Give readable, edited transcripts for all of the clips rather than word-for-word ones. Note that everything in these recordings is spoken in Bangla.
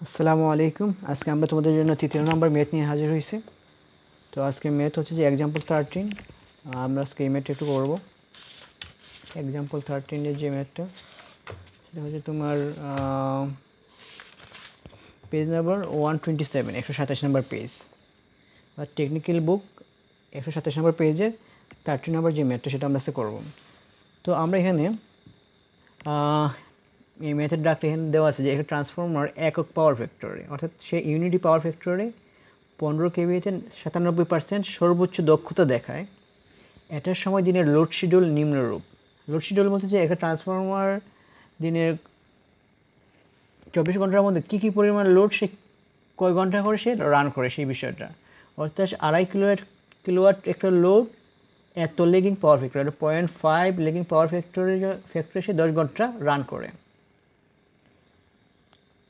আসসালামু আলাইকুম। আজকে আমরা তোমাদের জন্য তৃতীয় নম্বর ম্যাথ নিয়ে হাজির হয়েছি। তো আজকে ম্যাথ হচ্ছে যে এক্সাম্পল 13। আমরা আজকে এই ম্যাথটা একটু করবো। এক্সাম্পল 13 এর যে ম্যাথটা, সেটা হচ্ছে তোমার পেজ নাম্বার 127, 127 নম্বর পেজ, বা টেকনিক্যাল বুক 127 নম্বর পেজে 13 নম্বর যে ম্যাথটা, সেটা আমরা আজকে করবো। তো আমরা এখানে এই ম্যাথের ডাকটা এখানে দেওয়া আছে যে একটা ট্রান্সফর্মার একক পাওয়ার ফ্যাক্টরে, অর্থাৎ সে ইউনিটি পাওয়ার ফ্যাক্টরে 15 কেভিতে 97% সর্বোচ্চ দক্ষতা দেখায়। এটার সময় দিনের লোড শিডিউল নিম্নরূপ। লোড শিডিউল বলতে যে একটা ট্রান্সফরমার দিনের 24 ঘন্টার মধ্যে কী কী পরিমাণ লোড সে কয় ঘন্টা করে সে রান করে, সেই বিষয়টা। অর্থাৎ 2.5 কিলোওয়াট একটা লোড, এত লেগিং পাওয়ার ফ্যাক্টর, 0.5 লেগিং পাওয়ার ফ্যাক্টরে সে 10 ঘন্টা রান করে।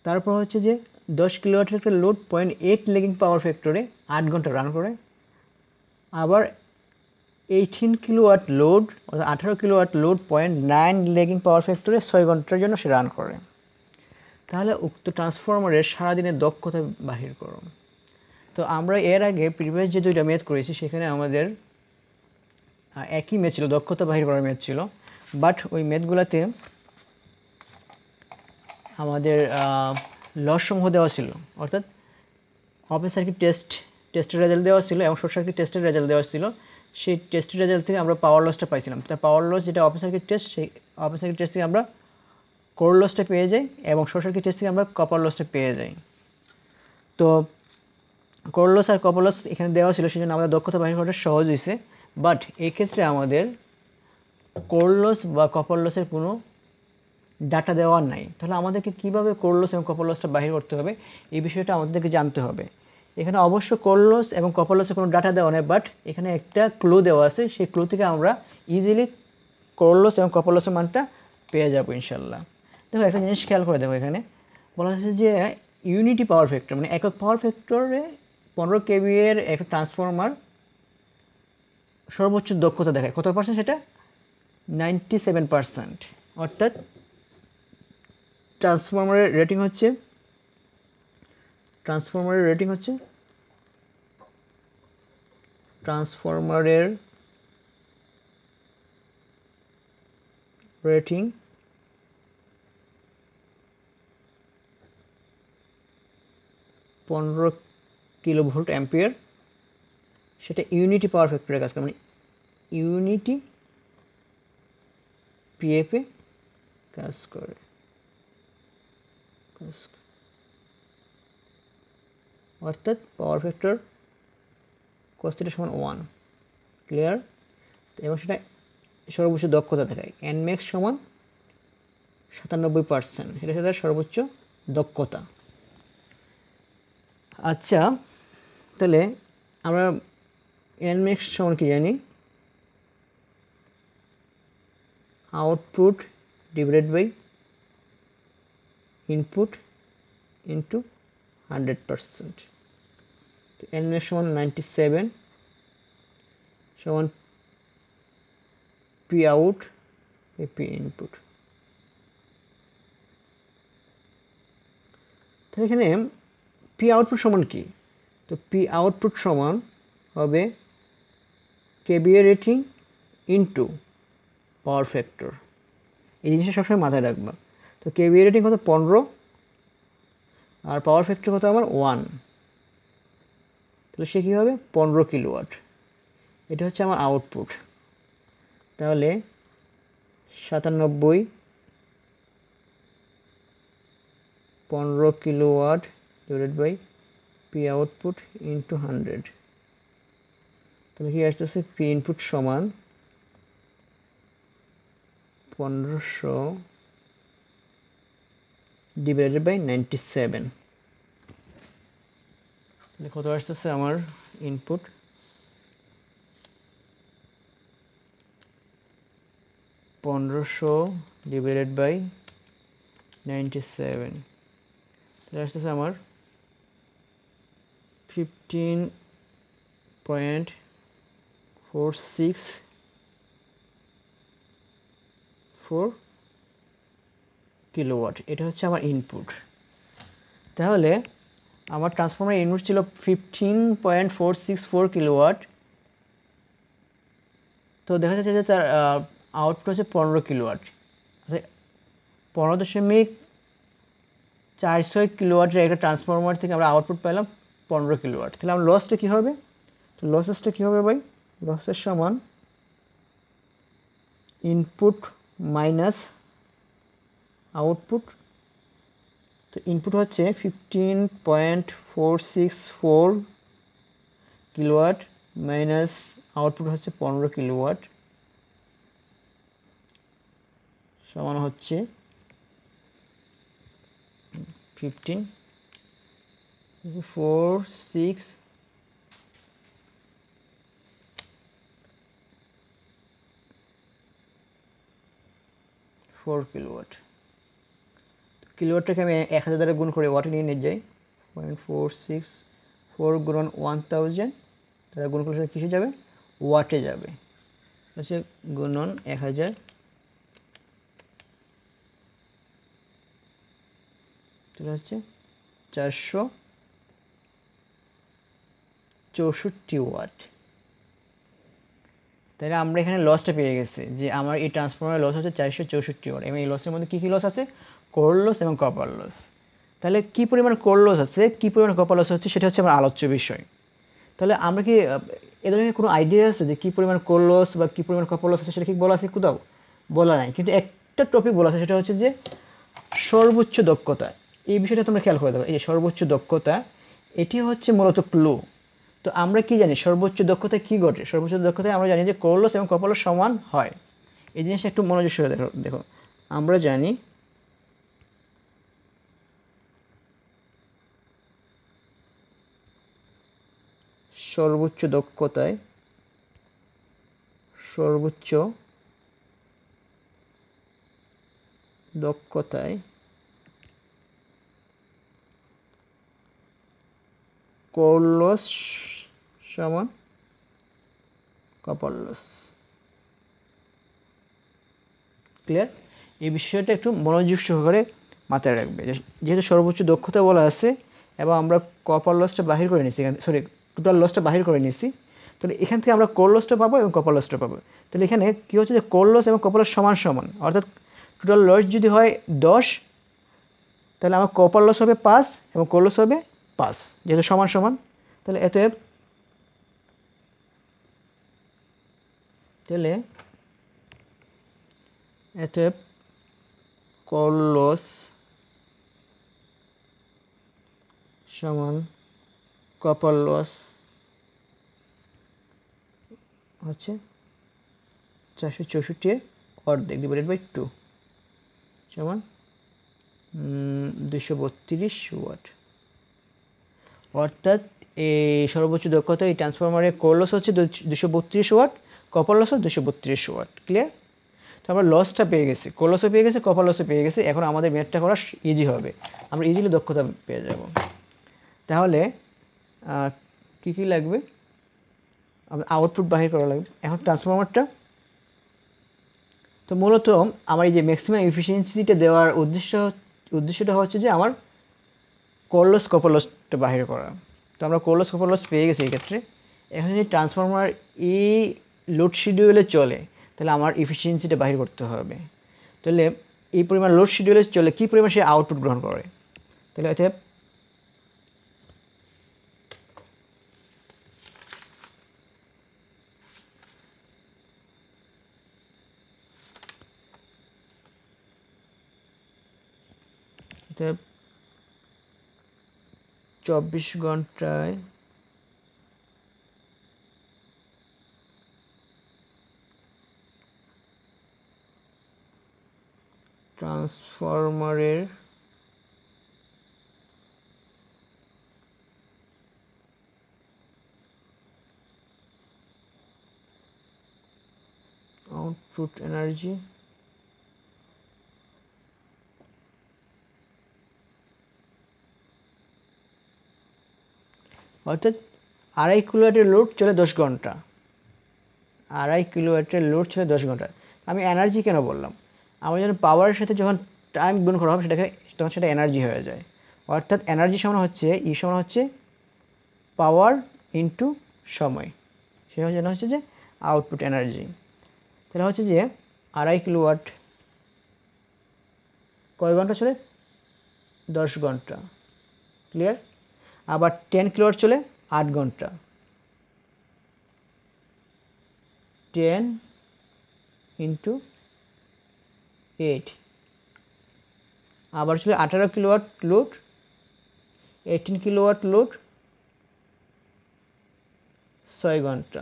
তারপর হচ্ছে যে 10 কিলোওয়াটের একটা লোড 0.8 লেগিং পাওয়ার ফ্যাক্টরে 8 ঘন্টা রান করে। আবার 18 কিলোওয়াট লোড, অর্থাৎ 18 কিলোওয়াট লোড 0.9 লেগিং পাওয়ার ফ্যাক্টরে 6 ঘন্টার জন্য সে রান করে। তাহলে উক্ত ট্রান্সফরমারের সারাদিনের দক্ষতা বাহির করো। তো আমরা এর আগে প্রিভিয়াস যে দুইটা ম্যাথ করেছি, সেখানে আমাদের একই ম্যাথ ছিল, দক্ষতা বাহির করার ম্যাথ ছিল। বাট ওই ম্যাথগুলোতে আমাদের লস সমূহ দেওয়া ছিল, অর্থাৎ ওপেন সার্কিট টেস্টের রেজাল্ট দেওয়া ছিল এবং শর্ট সার্কিট টেস্টের রেজাল্ট দেওয়া ছিল। সেই টেস্টের রেজাল্ট থেকে আমরা পাওয়ার লসটা পাইছিলাম। তা পাওয়ার লস যেটা ওপেন সার্কিট টেস্ট, সেই ওপেন সার্কিট টেস্ট থেকে আমরা কোর লসটা পেয়ে যাই, এবং শর্ট সার্কিট টেস্ট থেকে আমরা কপার লসটা পেয়ে যাই। তো কোর লস আর কপার লস এখানে দেওয়া ছিল, সেই জন্য আমাদের দক্ষতা বাহির করাটা সহজ হয়েছে। বাট এই ক্ষেত্রে আমাদের কোর লস বা কপার লসের কোনো ডাটা দেওয়া নাই। তাহলে আমাদেরকে কীভাবে কোর লস এবং কপার লসটা বাহির করতে হবে, এই বিষয়টা আমাদেরকে জানতে হবে। এখানে অবশ্য কোর লস এবং কপার লসের কোনো ডাটা দেওয়া নেই, বাট এখানে একটা ক্লু দেওয়া আছে। সেই ক্লু থেকে আমরা ইজিলি কোর লস এবং কপার লসের মানটা পেয়ে যাবো ইনশাল্লাহ। দেখো একটা জিনিস খেয়াল করে দেখো, এখানে বলা হচ্ছে যে ইউনিটি পাওয়ার ফ্যাক্টর, মানে একক পাওয়ার ফ্যাক্টরে 15 কেভি এর একটা ট্রান্সফরমার সর্বোচ্চ দক্ষতা দেখায় কত পার্সেন্ট, সেটা 97%। অর্থাৎ ট্রান্সফরমারের রেটিং হচ্ছে ট্রান্সফরমারের রেটিং 15 কিলোভোল্ট অ্যাম্পিয়ার। সেটা ইউনিটি পাওয়ার ফ্যাক্টরের কাজ করে, মানে ইউনিটি পিএফে কাজ করে। অর্থাৎ পাওয়ার ফ্যাক্টর cos θ সমান 1, ক্লিয়ার। এবং সেটা সর্বোচ্চ দক্ষতা দেখায়, nmax সমান 97%, এটা হচ্ছে তার সর্বোচ্চ দক্ষতা। আচ্ছা, তাহলে আমরা nmax সমান কি জানি? Output divided by input into 100%। তো nmax সমান 97 সমান P out by P input. তাহলে এখানে পি আউটপুট সমান কি? তো পি আউটপুট সমান হবে kVA rating into power factor. এই জিনিসটা সবসময় মাথায় রাখবা। তো কেবিএ রেটিং কত? 15, আর পাওয়ার ফ্যাক্টর কত আমার? 1। তাহলে সে কী হবে? 15 কিলোওয়াট। এটা হচ্ছে আমার আউটপুট। তাহলে 97 15 kilowatt divided by P output into 100। তাহলে কি আসতেছে? পি ইনপুট সমান 1500 ডিভাইডেড বাই 97। তাহলে কত আসতেছে আমার ইনপুট? 1500 ডিভাইডেড বাই 97, তাহলে আসতেছে আমার 15.464 কিলোওয়াট। এটা হচ্ছে আমার ইনপুট। তাহলে আমার ট্রান্সফরমার ইনপুট ছিল 15.464 কিলোওয়াট, তো দেখা যাচ্ছে যে তার আউটপুট হচ্ছে 15 কিলোওয়াট, 15.46 কিলোওয়াটের একটা ট্রান্সফরমার থেকে আমরা আউটপুট পেলাম 15 কিলোওয়াট। তাহলে আমার লসটা কী হবে? তো লসেসটা কী হবে ভাই? লসের সমান ইনপুট মাইনাস আউটপুট। তো ইনপুট হচ্ছে 15.464 কিলোওয়াট মাইনাস আউটপুট হচ্ছে 15 কিলোওয়াট সমান হচ্ছে 15.464 কিলোওয়াট। কিলোওয়াটটাকে আমি 1000 দ্বারা গুণ করে ওয়াটে নিয়ে যাই। 0.464 গুণন 1000 তারা গুণ করলে কিসে যাবে? ওয়াটে যাবে। হচ্ছে গুণন 1000 তাহলে হচ্ছে 464 ওয়াট। তাহলে আমরা এখানে লসটা পেয়ে গেছি যে আমার এই ট্রান্সফরমারের লস হচ্ছে 464 ওয়াট, এবং এই লসের মধ্যে কী কী লস আছে? কোর লস এবং কপার লস। তাহলে কী পরিমাণ কোর লস আছে, কী পরিমাণ কপার লস হচ্ছে, সেটা হচ্ছে আমার আলোচ্য বিষয়। তাহলে আমরা কি এ ধরনের কোনো আইডিয়া আছে যে কী পরিমাণ কোর লস বা কী পরিমাণ কপার লস আছে, সেটা কি বলা আছে? কোথাও বলা নাই, কিন্তু একটা টপিক বলা আছে, সেটা হচ্ছে যে সর্বোচ্চ দক্ষতা। এই বিষয়টা তোমরা খেয়াল করে দেবো। এই যে সর্বোচ্চ দক্ষতা, এটি হচ্ছে মূলত ক্লু। তো আমরা কি জানি সর্বোচ্চ দক্ষতায় কি ঘটে? সর্বোচ্চ দক্ষতায় আমরা জানি যে কোর লস এবং কপার লস সমান হয়। এই জিনিসটা একটু মনোযোগ সহকারে দেখো। আমরা জানি সর্বোচ্চ দক্ষতায় কোর লস সমান কপার লস। ক্লিয়ার? এই বিষয়টা একটু মনোযোগ সহকারে মাথায় রাখবে। যেহেতু সর্বোচ্চ দক্ষতা বলা আছে এবং আমরা কপার লসটা বাহির করে নিয়েছি, সরি টোটাল লসটা বাহির করে নিয়েছি, তাহলে এখান থেকে আমরা কোর লসটা পাবো এবং কপার লসটা পাবো। তাহলে এখানে কী হচ্ছে যে কোর লস এবং কপার লস সমান সমান, অর্থাৎ টোটাল লস যদি হয় 10, তাহলে আমার কপার লস হবে 5 এবং কোর লস হবে 5, যেহেতু সমান সমান। তাহলে অতএব কোর লস সমান কপার লস হচ্ছে 464 এর অর্ধেক ডিভাইডেড বাই 2 সমান 232 ওয়াট। অর্থাৎ এই সর্বোচ্চ দক্ষতা এই ট্রান্সফরমারের কোর লস হচ্ছে 232 ওয়াট, কপার লস হচ্ছে 232 ওয়াট। ক্লিয়ার? তো আমরা লসটা পেয়ে গেছি, কোর লসও পেয়ে গেছি, কপার লসও পেয়ে গেছি। এখন আমাদের ম্যাথটা করা ইজি হবে, আমরা ইজিলি দক্ষতা পেয়ে যাব। তাহলে কী কী লাগবে? আউটপুট বাহির করা লাগবে। এখন ট্রান্সফরমারটা, তো মূলত আমার এই যে ম্যাক্সিমাম এফিসিয়েন্সিটা দেওয়ার উদ্দেশ্যটা হচ্ছে যে আমার কোর লস কপার লসটা বাহির করা। তো আমরা কোর লস কপার লস পেয়ে গেছি এই ক্ষেত্রে। এখন যদি ট্রান্সফরমার এই লোড শিডিউলে চলে, তাহলে আমার এফিসিয়েন্সিটা বাহির করতে হবে। তাহলে এই পরিমাণ লোড শিডিউলে চলে কী পরিমাণ সে আউটপুট গ্রহণ করে। তাহলে অতএব অতএব 24 ঘন্টায় ট্রান্সফরমারের আউটপুট এনার্জি অর্থাৎ 2.5 কিলোওয়াটের লোড চলে 10 ঘন্টা, 2.5 কিলোওয়াটের লোড চলে 10 ঘন্টা। আমি এনার্জি কেন বললাম? আমার যখন পাওয়ারের সাথে যখন টাইম গুণ করা হবে, তখন সেটা এনার্জি হয়ে যায়। অর্থাৎ এনার্জি সমান হচ্ছে ই সমান হচ্ছে পাওয়ার ইনটু সময়, সেটা হচ্ছে যে আউটপুট এনার্জি। তাহলে হচ্ছে যে 2.5 কিলোওয়াট কয় ঘন্টা চলে? 10 ঘন্টা। ক্লিয়ার? আবার 10 কিলোওয়াট চলে 8 ঘন্টা। 10 ইন্টু 8, আবার চলে 18 কিলোওয়াট লোড, 18 কিলোওয়াট লোড, 6 ঘন্টা।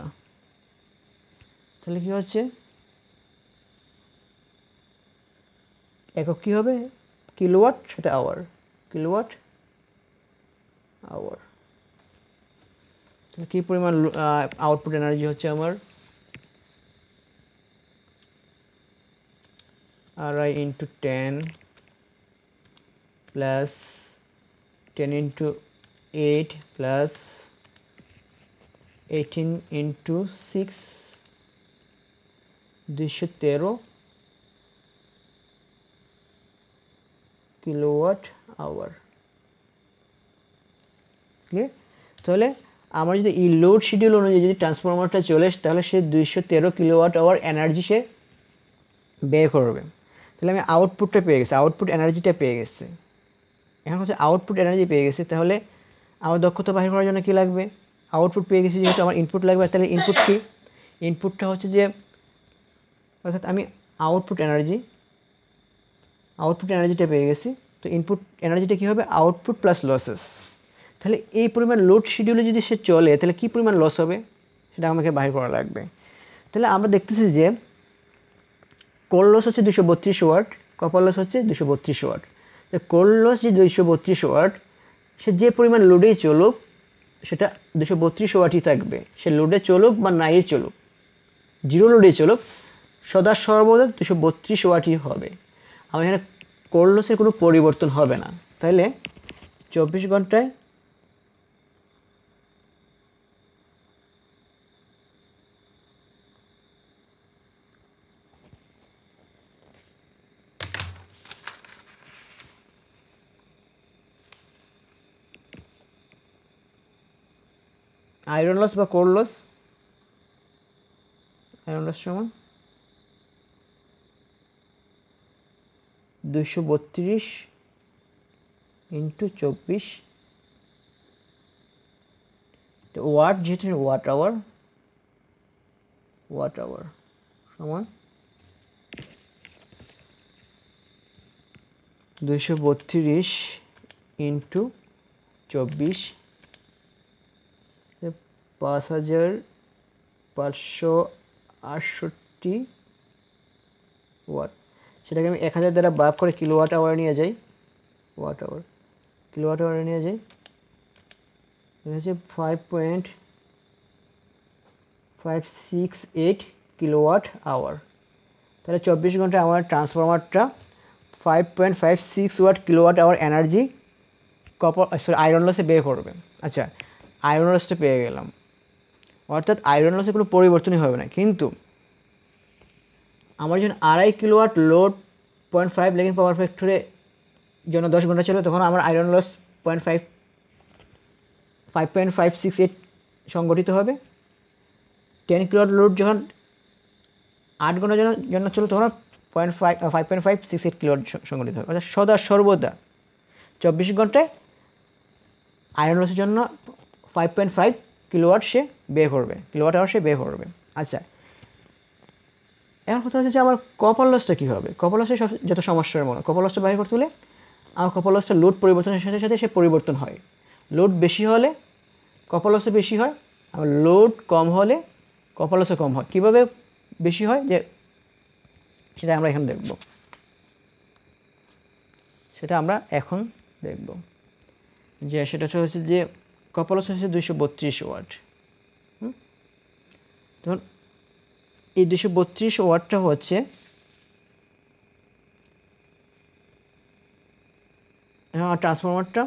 তাহলে কি হচ্ছে? একক কি হবে? কিলোওয়াট, সেটা আওয়ার, কিলোওয়াট আওয়ার। তাহলে কি পরিমাণ আউটপুট এনার্জি হচ্ছে আমার? Ri into 10 plus 10 into 8 plus 18 into 6, 213 kilowatt hour. Clear? তাহলে আমার যদি এই লোড শিডিউল অনুযায়ী যদি ট্রান্সফরমারটা চলে, তাহলে সে 213 কিলোওয়াট আওয়ার এনার্জি সে ব্যয় করবে। তাহলে আমি আউটপুটটা পেয়ে গেছি, আউটপুট এনার্জিটা পেয়ে গেছি। এখন হচ্ছে আউটপুট এনার্জি পেয়ে গেছি, তাহলে আমার দক্ষতা বাহির করার জন্য কি লাগবে? আউটপুট পেয়ে গেছি যেহেতু আমার ইনপুট লাগবে। তাহলে ইনপুট কি? ইনপুটটা হচ্ছে যে, অর্থাৎ আমি আউটপুট এনার্জিটা পেয়ে গেছি। তো ইনপুট এনার্জিটা কি হবে? Output plus losses. তাহলে এই পরিমাণ লোড শিডিউলে যদি সে চলে, তাহলে কি পরিমাণ লস হবে সেটা আমাকে বাহির করা লাগবে। তাহলে আমরা দেখতেছি যে কোর লস হচ্ছে 232 ওয়াট, কপার লস হচ্ছে 232 ওয়াট। কোর লস যে 232 ওয়াট, সে যে পরিমাণ লোডেই চলুক সেটা 232 ওয়াটই থাকবে। সে লোডে চলুক বা নাই চলুক, জিরো লোডে চলুক, সদা সর্বদা 232 ওয়াটই হবে। আমার এখানে কোর লসের কোনো পরিবর্তন হবে না। তাহলে 24 ঘন্টায় আয়রন লস বা কোর লস, আয়রন লস সমান 232 ইন্টু 24 ওয়াট, যেহেতু ওয়াট আওয়ার সমান 232 ইন্টু 24, 5568 ওয়াট। সেটাকে আমি 1000 দ্বারা ভাগ করে কিলোওয়াট আওয়ার নিয়ে যাই, কিলোওয়াট আওয়ারে নিয়ে যাই, হচ্ছে 5.568 কিলোওয়াট আওয়ার। তাহলে 24 ঘন্টায় আমার ট্রান্সফরমারটা 5.56 watt kilowatt hour energy iron লসে ব্যয় করবে। আচ্ছা, আয়রন লসটা পেয়ে গেলাম, অর্থাৎ আয়রন লসে কোনো পরিবর্তনই হবে না। কিন্তু আমার যখন 2.5 কিলোওয়াট লোড 0.5 ল্যাগিং পাওয়ার ফ্যাক্টরে জন্য 10 ঘন্টা চলে, তখন আমার আয়রন লস 5.568 সংগঠিত হবে। 10 কিলোওয়াট লোড যখন 8 ঘন্টার জন্য চলে, তখন 5.568 কিলোওয়াট সংগঠিত হবে। অর্থাৎ সদা সর্বদা 24 ঘন্টায় আয়রন লসের জন্য 5.5 কিলোওয়াট সে ব্যয় করবে, কিলোওয়াট আওয়ার সে ব্যয় করবে। আচ্ছা, এখন কথা হচ্ছে যে আমার কপার লসটা কী হবে? কপার লসের যত সমস্যার মনে, কপার লসটা বাইর করতে হলে আমার কপার লসটা লোড পরিবর্তনের সাথে সাথে সে পরিবর্তন হয়। লোড বেশি হলে কপার লসও বেশি হয়, আর লোড কম হলে কপার লসও কম হয়। কীভাবে বেশি হয় যে সেটা আমরা এখন দেখব, যে সেটা হচ্ছে যে কপার লস হচ্ছে 232 ওয়াট। তখন এই 232 ওয়াটটা হচ্ছে ট্রান্সফরমারটা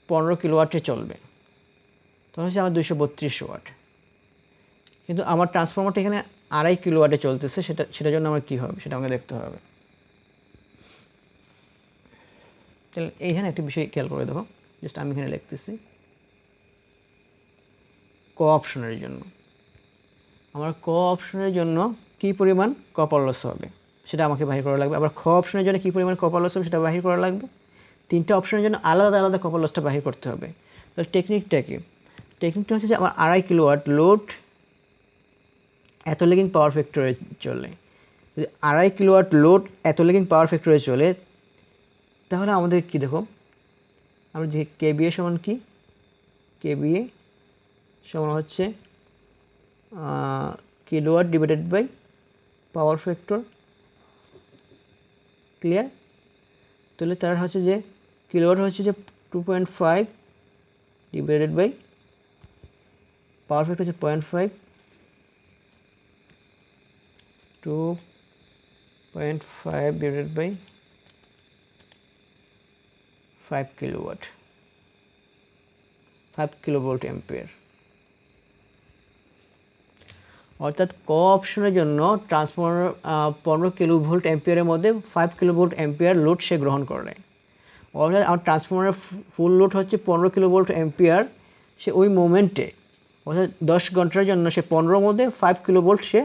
15 কিলোওয়াটে চলবে, তখন হচ্ছে আমার 232 ওয়াট। কিন্তু আমার ট্রান্সফরমারটা এখানে 2.5 কিলোওয়াটে চলতেছে, সেটার জন্য আমার কী হবে সেটা আমাকে দেখতে হবে। তাহলে এইখানে একটা বিষয় খেয়াল করে দেখো, জাস্ট আমি এখানে লিখতেছি ক অপশনের জন্য, আমার ক অপশনের জন্য কি পরিমাণ কপার লস হবে সেটা আমাকে বাহির করা লাগবে। আবার খ অপশনের জন্য কি পরিমাণ কপার লস হবে সেটা বাহির করা লাগবে। তিনটা অপশনের জন্য আলাদা আলাদা কপার লসটা বাহির করতে হবে। তাহলে টেকনিকটা কি? টেকনিকটা হচ্ছে যে আমার 2.5 কিলোওয়াট লোড এত লেগিং পাওয়ার ফ্যাক্টরে চলে। যদি 2.5 কিলোওয়াট লোড এত লেগিং পাওয়ার ফ্যাক্টরে চলে, তাহলে আমাদের কি দেখো, আমরা যে কেবিএ সমান কি, কেবিএ সমান হচ্ছে kilowatt divided by power factor. Clear? তাহলে তার হচ্ছে যে কিলোওয়াট হচ্ছে যে 2.5 ডিভাইডেড বাই পাওয়ার ফ্যাক্টর হচ্ছে 0.5, 2.5 divided by 5 kilowatt, 5 kilovolt ampere. অর্থাৎ ক অপশনের জন্য ট্রান্সফরমার 15 কিলোভোল্ট অ্যাম্পিয়ারের মধ্যে 5 কিলোভোল্ট অ্যাম্পিয়ার লোড সে গ্রহণ করে। অর্থাৎ আমার ট্রান্সফরমারের ফুল লোড হচ্ছে 15 কিলোভোল্ট অ্যাম্পিয়ার, সে ওই মোমেন্টে অর্থাৎ 10 ঘন্টার জন্য সে 15 মধ্যে 5 কিলোভোল্ট সে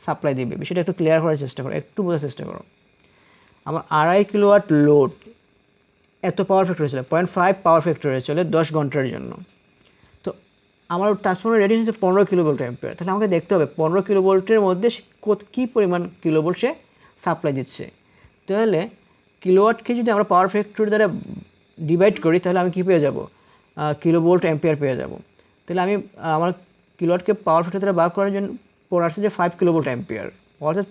সাপ্লাই দিবে। বিষয়টা একটু ক্লিয়ার করার চেষ্টা করো, একটু বোঝার চেষ্টা করো। আমার 2.5 কিলোওয়াট লোড এত পাওয়ার ফ্যাক্টরে চলে, 0.5 পাওয়ার ফ্যাক্টরে চলে 10 ঘন্টার জন্য। তো আমার ট্রান্সফরমার রেটিং হচ্ছে 15 কিলোভোল্ট অ্যাম্পিয়ার। তাহলে আমাকে দেখতে হবে 15 কিলোভোল্টের মধ্যে কী পরিমাণ কিলোভোল্ট সে সাপ্লাই দিচ্ছে। তাহলে কিলোওয়াটকে যদি আমরা পাওয়ার ফ্যাক্টর দ্বারা ডিভাইড করি তাহলে আমি কি পেয়ে যাব, কিলোভোল্ট অ্যাম্পিয়ার পেয়ে যাব। তাহলে আমি আমার কিলোওয়াটকে পাওয়ার ফ্যাক্টর দ্বারা ভাগ করার জন্য পড়ে আসছে যে 5 কিলোভোল্ট অ্যাম্পিয়ার। অর্থাৎ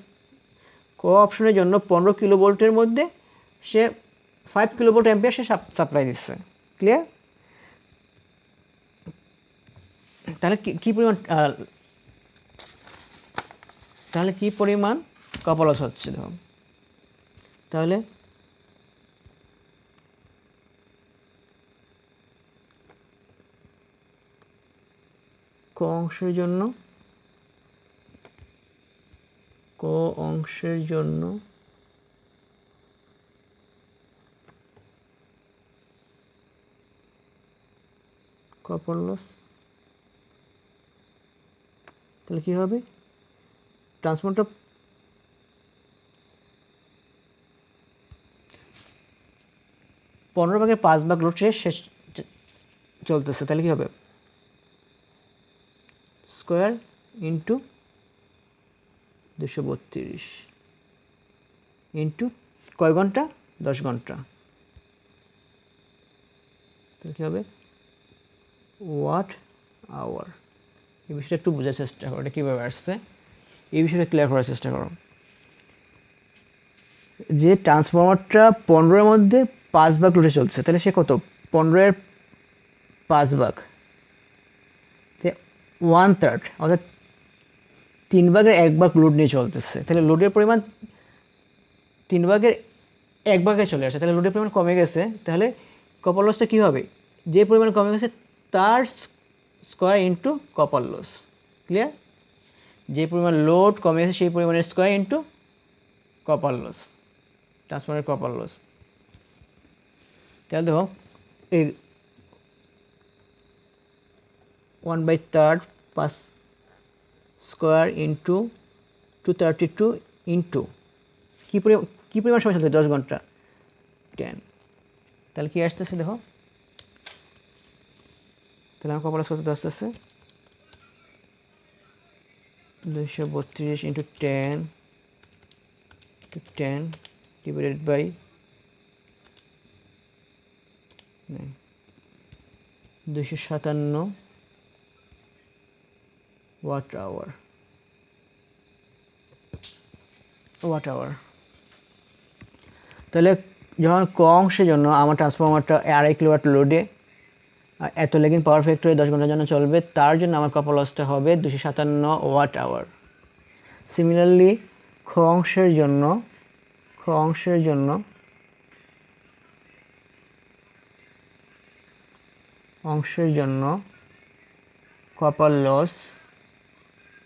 ক অপশনের জন্য 15 কিলোভোল্টের মধ্যে সে 5 কিলোভোল্ট অ্যাম্পিয়ার সে সাপ্লাই দিচ্ছে। ক্লিয়ার? তাহলে কি পরিমাণ তাহলে কি পরিমাণ কপার লস হচ্ছে দেখো। তাহলে ক অংশের জন্য কপার লস, তাহলে কি হবে, ট্রান্সফরমারটা 15 ভাগের 5 ভাগ লোড শেষ চলতেছে। তাহলে কি হবে, স্কোয়ার ইন্টু 232 ইন্টু কয় ঘন্টা, 10 ঘন্টা। তাহলে কি হবে, ওয়াট আওয়ার। এই বিষয়টা একটু বোঝার চেষ্টা করো, এটা কীভাবে আসছে এই বিষয়টা ক্লিয়ার করার চেষ্টা করো। যে ট্রান্সফরমারটা 15-এর মধ্যে 5 ভাগ লোডে চলছে, তাহলে সে কত, 15-এর 5 ভাগ, 1/3 অর্থাৎ 3 ভাগের 1 ভাগ লোড নিয়ে চলতেছে। তাহলে লোডের পরিমাণ 3 ভাগের 1 ভাগে চলে আসে, তাহলে লোডের পরিমাণ কমে গেছে। তাহলে কপার লসটা কী হবে, যে পরিমাণ কমে গেছে তার square into copper loss. Clear? যে পরিমাণ লোড কমে গেছে সেই পরিমাণের স্কোয়ার ইন্টু কপার লস, ট্রান্সফরমারের কপার লস। তাহলে দেখো এই 1/3 5 স্কোয়ার ইন্টু 232 ইন্টু কী পরিমাণ সময় চলছে, 10 ঘন্টা, 10। তাহলে কি আসতেছে দেখো, তাহলে আমার কপার লস কত আসতেছে, 232 into 10 divided by 257 watt hour. তাহলে যখন ক অংশের জন্য আমার ট্রান্সফরমারটা 2.5 কিলোওয়াট লোডে এত লেগিং পাওয়ার ফ্যাক্টরে 10 ঘন্টার জন্য চলবে, তার জন্য আমার কপার লসটা হবে 257 ওয়াট আওয়ার। সিমিলারলি খ অংশের জন্য কপার লস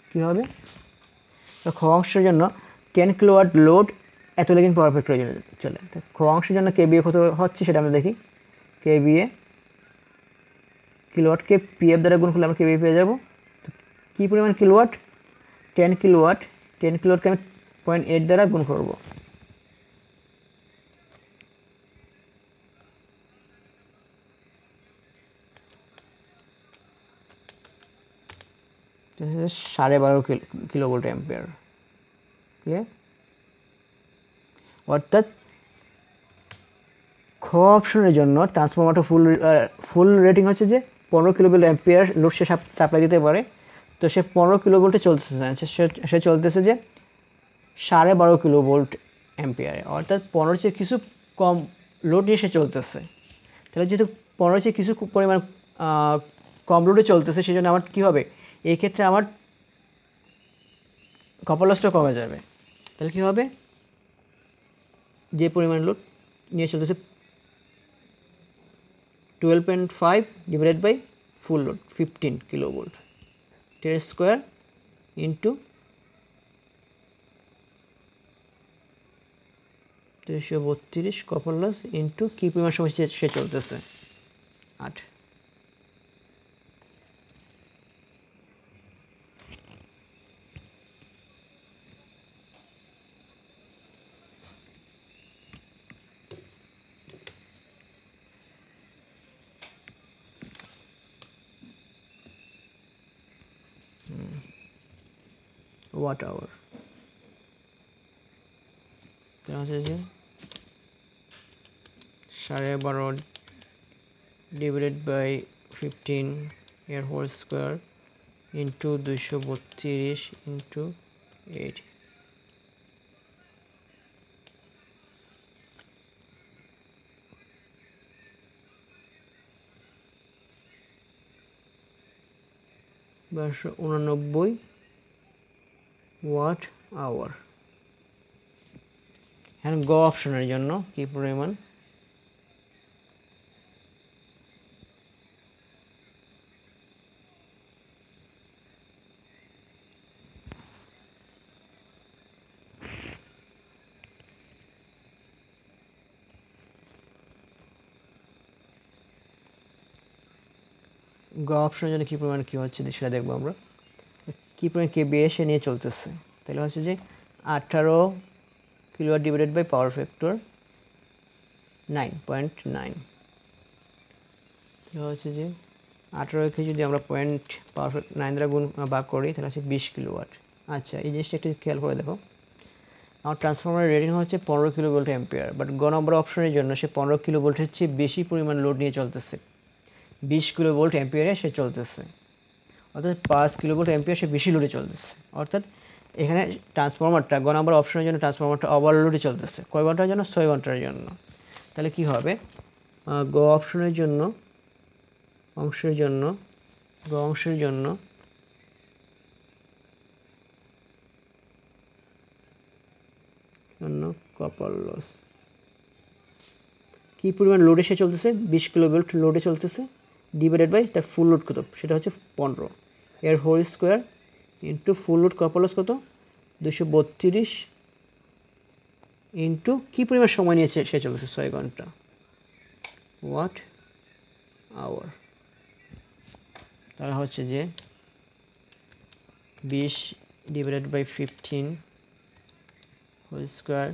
কি হবে, খ অংশের জন্য 10 কিলোওয়াট লোড এত ল্যাগিং পাওয়ার ফ্যাক্টর চলে। খ অংশের জন্য কেবিএ কত হচ্ছে সেটা আমরা দেখি। কেবিএ কিলোওয়াটকে পিএফ দ্বারা গুণ করলে আমরা কেবিএ পেয়ে যাব। কী পরিমাণ কিলোওয়াট? 10 কিলোওয়াট। 10 কিলোওয়াটকে আমি 0.8 দ্বারা গুণ করব। সাড়ে 12 কিলোভোল্ট অ্যাম্পিয়ার। অর্থাৎ খ অপশনের জন্য ট্রান্সফরমারটা ফুল রেটিং হচ্ছে যে 15 কিলোভোল্ট অ্যাম্পিয়ার লোড সে সাপ্লাই দিতে পারে। তো সে 15 কিলোভোল্টে চলতেছে না, সে চলতেছে যে 12.5 কিলোভোল্ট অ্যাম্পিয়ারে, অর্থাৎ 15 চেয়ে কিছু কম লোড নিয়ে সে চলতেছে। তাহলে যেহেতু 15 চেয়ে কিছু পরিমাণ কম লোডে চলতেছে, সেই জন্য আমার কী হবে, এই ক্ষেত্রে আমার কপার লসটা কমে যাবে। তাহলে কী হবে, যে পরিমাণ লোড নিয়ে চলতেছে 12.5 divided by full load 15 kilovolt, 10 square into 332 copper loss into কী পরিমাণ সময় সে চলতেছে 8। ওয়াট আওয়ার হচ্ছে যে 12.5 ডিভাইডেড বাই 15 এর হোল স্কোয়ার ইন্টু 232 ইন্টু 8। বারোশো 89 ওয়াট আওয়ার। হ্যাঁ, গ অপশনের জন্য কি পরিমাণ? গ অপশনের জন্য কি পরিমাণ কি হচ্ছে সেটা দেখবো আমরা। কি পরিমাণ কেবিএ সে নিয়ে চলতেছে, তাহলে হচ্ছে যে 18 kilowatt divided by power factor 9.9। তাহলে হচ্ছে যে 18কে যদি আমরা পাওয়ার ফ্যাক্টর 9 দ্বারা ভাগ করি, তাহলে হচ্ছে 20 কিলোওয়াট। আচ্ছা, এই জিনিসটা একটু খেয়াল করে দেখো, আমার ট্রান্সফরমারের রেটিং হচ্ছে 15 কিলোভোল্ট অ্যাম্পিয়ার, বাট গ নম্বর অপশনের জন্য সে 15 কিলোভোল্টের চেয়ে বেশি পরিমাণ লোড নিয়ে চলতেছে, 20 কিলোভোল্ট অ্যাম্পিয়ারে সে চলতেছে। অর্থাৎ 5 কিলোভোল্ট অ্যাম্পিয়ার সে বেশি লোডে চলতেছে। অর্থাৎ এখানে ট্রান্সফরমারটা গ নম্বর অপশনের জন্য ট্রান্সফরমারটা ওভারলোডে চলতেছে। কয় ঘন্টার জন্য? 6 ঘন্টার জন্য। তাহলে কি হবে, গ অপশনের জন্য অংশের জন্য গ অংশের জন্য কপার লস কি পরিমাণ লোডে সে চলতেছে? 20 কিলোভোল্ট লোডে চলতেছে, ডিভাইডেড বাই তার ফুল লোড কত, সেটা হচ্ছে 15 এর whole square into full load copper loss কত, 232 ইন্টু কী পরিমাণ সময় নিয়েছে সে চলতেছে, 6 ঘন্টা, ওয়াট আওয়ার। তাহলে হচ্ছে যে 20 ডিভাইডেড বাই 15 হোল স্কোয়ার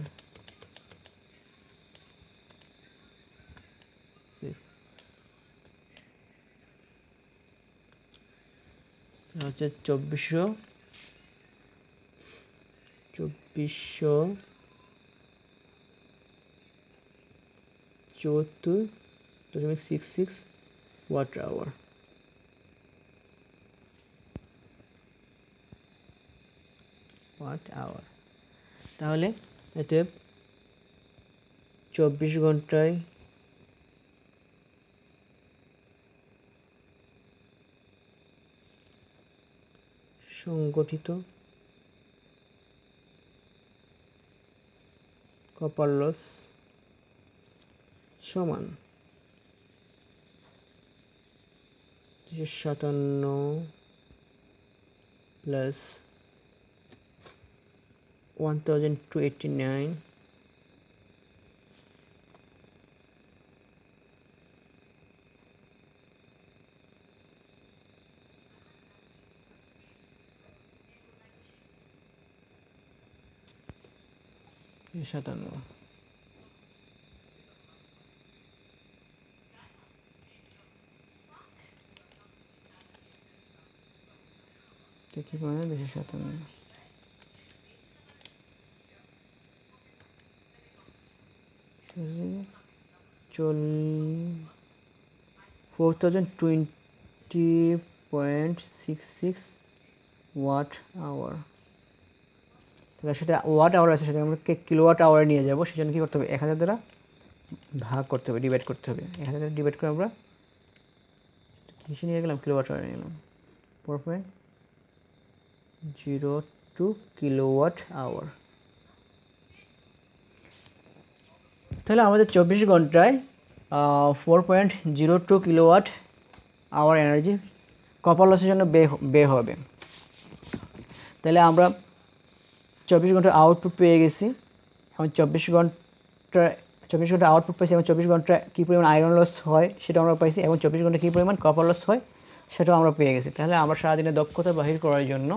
হচ্ছে 2474.66 ওয়াট আওয়ার। তাহলে এতে 24 ঘন্টায় সংগঠিত কপার লস সমান 57 প্লাস 1289 57 কি পরিমাণ 257 4020.66 ওয়াট আওয়ার। তাহলে সেটা ওয়াট আওয়ার আছে, সেটা আমরা কিলোওয়াট আওয়ারে নিয়ে যাবো। সেজন্য কি করতে হবে, 1000 দ্বারা ভাগ করতে হবে, ডিভাইড করতে হবে। 1000 দ্বারা ডিভাইড করে আমরা কিসে নিয়ে গেলাম, কিলোওয়াট আওয়ারে নিয়ে গেলাম। 4.02 কিলোওয়াট আওয়ার। তাহলে আমাদের 24 ঘন্টায় 4.02 কিলোওয়াট আওয়ার এনার্জি কপার লসের জন্য ব্যয় হবে। তাহলে আমরা 24 ঘন্টার আউটপুট পেয়ে গেছি। এখন 24 ঘন্টা আউটপুট পাইছি, এবং 24 ঘন্টা কী পরিমাণ আয়রন লস হয় সেটা আমরা পাইছি, এবং 24 ঘন্টা কী পরিমাণ কপার লস হয় সেটাও আমরা পেয়ে গেছি। তাহলে আমরা সারাদিনের দক্ষতা বাহির করার জন্য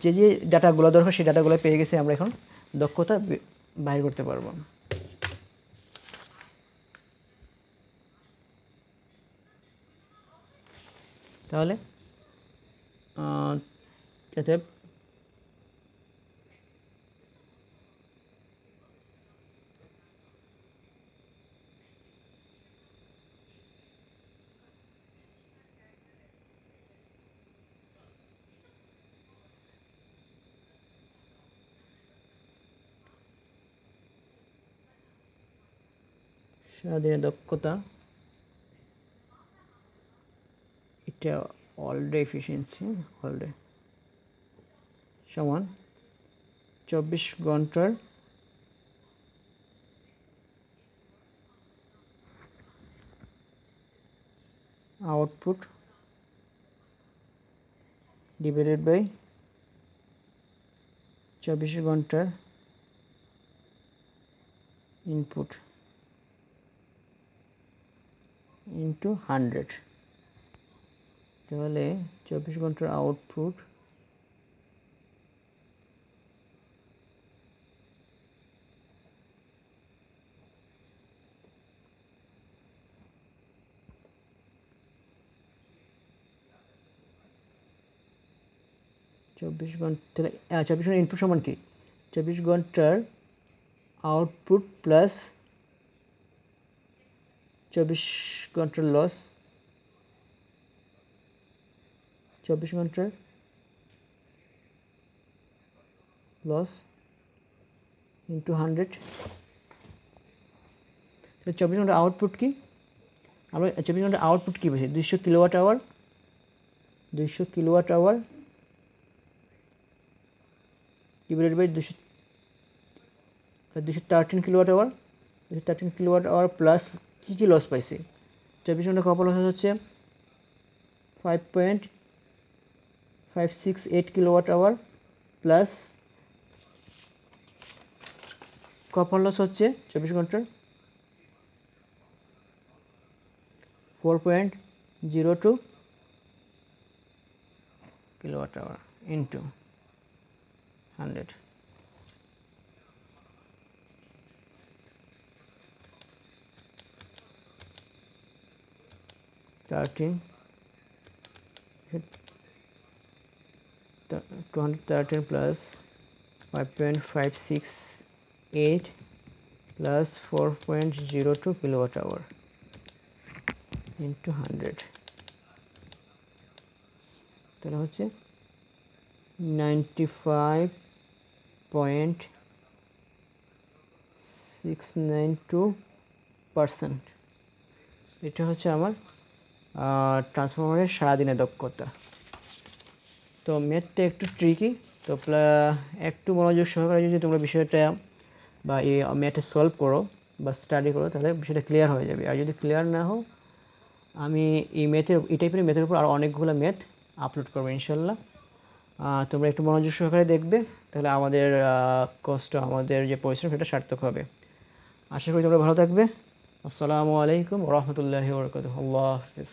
যে যে ডাটাগুলো দরকার সেই ডাটাগুলো পেয়ে গেছি, আমরা এখন দক্ষতা বাহির করতে পারবো। তাহলে যাতে সারাদিনের দক্ষতা, এটা all day efficiency, all day সমান 24 ঘন্টার আউটপুট ডিভাইডেড বাই 24 ঘন্টার ইনপুট ইন্টু 100। তাহলে 24 ঘন্টার আউটপুট চব্বিশ ঘন্টা, 24 ঘন্টার ইনপুট সমান কি, 24 ঘন্টার আউটপুট প্লাস 24 ঘন্টার লস, 24 ঘন্টার লস ইন্টু 100। 24 ঘন্টার আউটপুট কি, আমরা 24 ঘন্টার আউটপুট কি পেয়েছি, 200 kilowatt hour, 200 kilowatt hour divided by 213 kilowatt hour, 213 kilowatt hour plus কি লস পাইছি, 24 ঘন্টা কপার লস হচ্ছে 5.568 kilowatt hour plus copper loss হচ্ছে 24 ঘন্টার 4.02 kilowatt hour into 100। Thirteen 213 plus 5.568 plus 4.02 kilowatt hour into 100, তাহলে হচ্ছে 95.692%। এটা হচ্ছে আমার ট্রান্সফরমারের সারাদিনের দক্ষতা। তো ম্যাথটা একটু ট্রিকি, তো একটু মনোযোগ সহকারে যদি তোমরা বিষয়টা বা এই ম্যাথে সলভ করো বা স্টাডি করো, তাহলে বিষয়টা ক্লিয়ার হয়ে যাবে। আর যদি ক্লিয়ার না হও, আমি এই টাইপের ম্যাথের উপর আরও অনেকগুলো ম্যাথ আপলোড করবো ইনশাল্লাহ। তোমরা একটু মনোযোগ সহকারে দেখবে, তাহলে আমাদের কষ্ট, আমাদের যে পরিশ্রম সেটা সার্থক হবে। আশা করি তোমরা ভালো থাকবে। আসসালামু আলাইকুম ওয়া রাহমাতুল্লাহি ওয়া বারাকাতুহু। আল্লাহ হাফেজ।